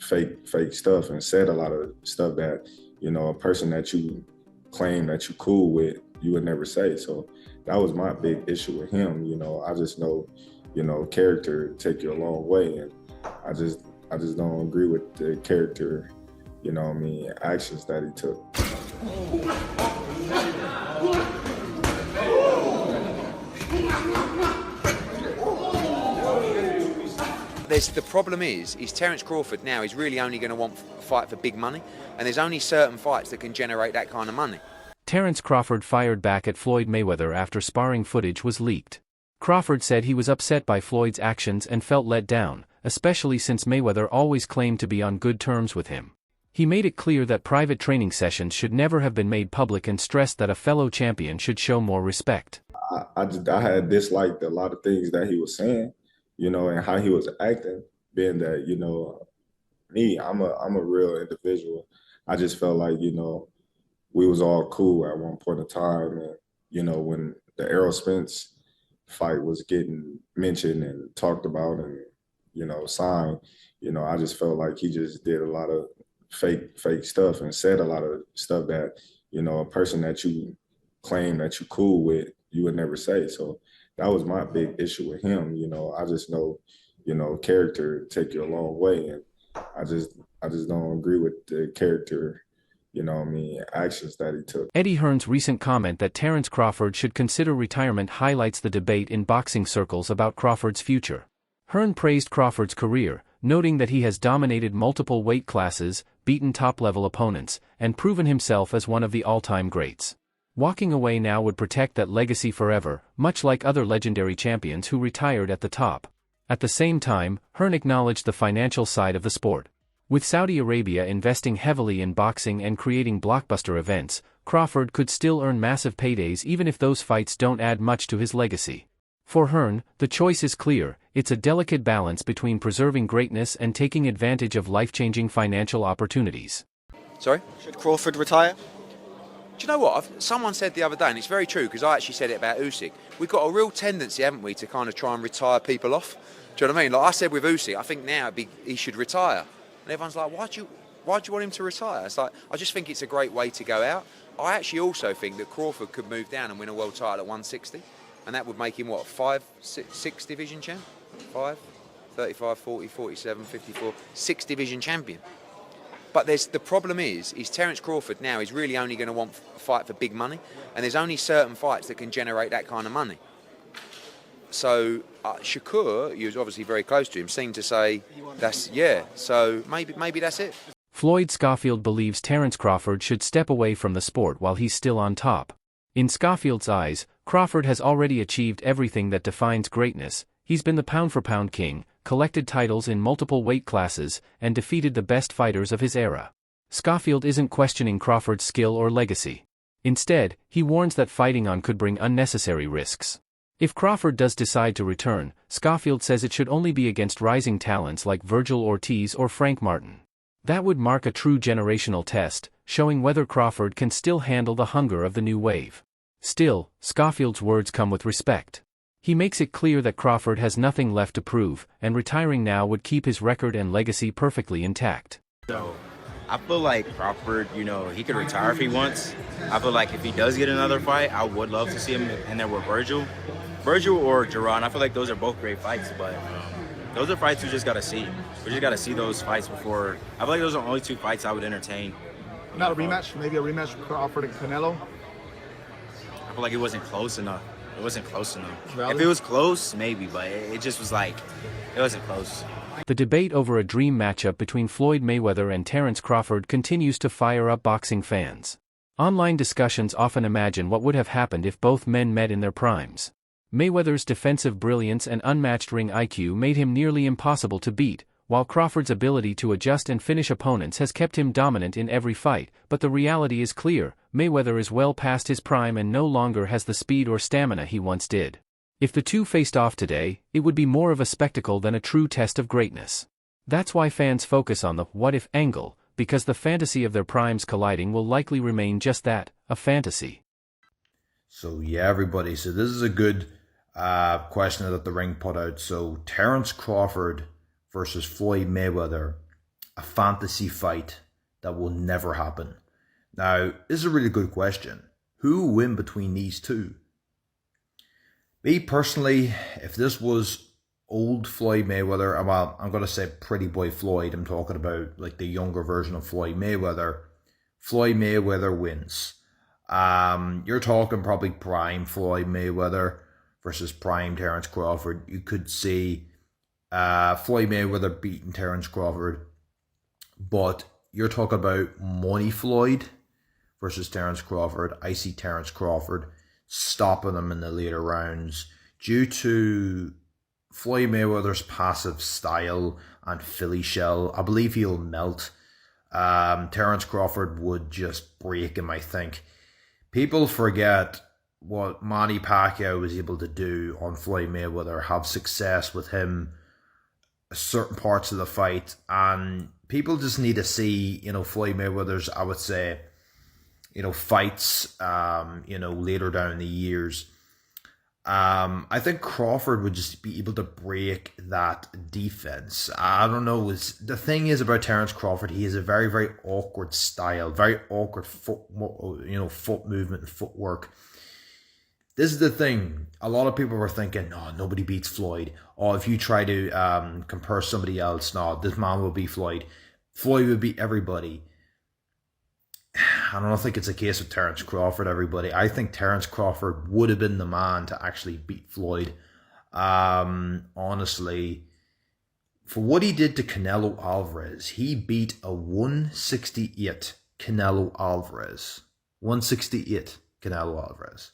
fake stuff and said a lot of stuff that, a person that you claim that you cool with, you would never say. So that was my big issue with him. I just know, character take you a long way. And I just don't agree with the character, actions that he took. The problem is Terence Crawford now is really only going to want a fight for big money, and there's only certain fights that can generate that kind of money. Terence Crawford fired back at Floyd Mayweather after sparring footage was leaked. Crawford said he was upset by Floyd's actions and felt let down, especially since Mayweather always claimed to be on good terms with him. He made it clear that private training sessions should never have been made public and stressed that a fellow champion should show more respect. I had disliked a lot of things that he was saying, and how he was acting, being that, me, I'm a real individual. I just felt like, we was all cool at one point in time. And, when the Errol Spence fight was getting mentioned and talked about and, signed, I just felt like he just did a lot of fake stuff and said a lot of stuff that, a person that you claim that you cool with, you would never say. So that was my big issue with him. I just know, character take you a long way. And I just don't agree with the character, actions that he took. Eddie Hearn's recent comment that Terence Crawford should consider retirement highlights the debate in boxing circles about Crawford's future. Hearn praised Crawford's career, noting that he has dominated multiple weight classes, beaten top-level opponents, and proven himself as one of the all-time greats. Walking away now would protect that legacy forever, much like other legendary champions who retired at the top. At the same time, Hearn acknowledged the financial side of the sport. With Saudi Arabia investing heavily in boxing and creating blockbuster events, Crawford could still earn massive paydays even if those fights don't add much to his legacy. For Hearn, the choice is clear: it's a delicate balance between preserving greatness and taking advantage of life-changing financial opportunities. Sorry? Should Crawford retire? Do you know what? Someone said the other day, and it's very true, because I actually said it about Usyk. We've got a real tendency, haven't we, to kind of try and retire people off. Do you know what I mean? Like I said with Usyk, I think now he should retire. And everyone's like, why do you want him to retire? It's like, I just think it's a great way to go out. I actually also think that Crawford could move down and win a world title at 160. And that would make him, what, 6 division champ? 5, 35, 40, 47, 54, 6 division champion. But the problem is Terence Crawford now is really only going to want a fight for big money, and there's only certain fights that can generate that kind of money. So Shakur, he was obviously very close to him, seemed to say, so maybe that's it. Floyd Schofield believes Terence Crawford should step away from the sport while he's still on top. In Schofield's eyes, Crawford has already achieved everything that defines greatness. He's been the pound-for-pound king, collected titles in multiple weight classes, and defeated the best fighters of his era. Schofield isn't questioning Crawford's skill or legacy. Instead, he warns that fighting on could bring unnecessary risks. If Crawford does decide to return, Schofield says it should only be against rising talents like Virgil Ortiz or Frank Martin. That would mark a true generational test, showing whether Crawford can still handle the hunger of the new wave. Still, Schofield's words come with respect. He makes it clear that Crawford has nothing left to prove, and retiring now would keep his record and legacy perfectly intact. So, I feel like Crawford, he could retire if he wants. I feel like if he does get another fight, I would love to see him in there with Virgil or Jerron. I feel like those are both great fights, but those are fights we just got to see. We just got to see those fights before. I feel like those are the only 2 fights I would entertain. Not a rematch? Maybe a rematch with Crawford and Canelo? I feel like it wasn't close enough. It wasn't close enough. Really? If it was close, maybe, but it just was like, it wasn't close. The debate over a dream matchup between Floyd Mayweather and Terence Crawford continues to fire up boxing fans. Online discussions often imagine what would have happened if both men met in their primes. Mayweather's defensive brilliance and unmatched ring IQ made him nearly impossible to beat, while Crawford's ability to adjust and finish opponents has kept him dominant in every fight. But the reality is clear: Mayweather is well past his prime and no longer has the speed or stamina he once did. If the two faced off today, it would be more of a spectacle than a true test of greatness. That's why fans focus on the what-if angle, because the fantasy of their primes colliding will likely remain just that, a fantasy. So yeah, everybody, so this is a good question that the ring put out. So Terence Crawford versus Floyd Mayweather. a fantasy fight that will never happen? Now, this is a really good question. Who will win between these two? Me personally, if this was old Floyd Mayweather, well, I'm going to say Pretty Boy Floyd, I'm talking about like the younger version of Floyd Mayweather. Floyd Mayweather wins. You're talking probably prime Floyd Mayweather versus prime Terence Crawford. You could see Floyd Mayweather beating Terence Crawford, but you're talking about money Floyd versus Terence Crawford. I see Terence Crawford stopping him in the later rounds due to Floyd Mayweather's passive style and Philly shell. I believe he'll melt. Terence Crawford would just break him, I think. People forget what Manny Pacquiao was able to do on Floyd Mayweather, have success with him certain parts of the fight, and people just need to see, Floyd Mayweather's, I would say, fights, later down the years. I think Crawford would just be able to break that defense. I don't know. The thing is about Terence Crawford, he has a very, very awkward style, very awkward foot movement and footwork. This is the thing. A lot of people were thinking, no, nobody beats Floyd. Or if you try to compare somebody else, no, this man will beat Floyd. Floyd would beat everybody. I don't think it's a case of Terence Crawford, everybody. I think Terence Crawford would have been the man to actually beat Floyd. Honestly, for what he did to Canelo Alvarez, he beat a 168 Canelo Alvarez. 168 Canelo Alvarez.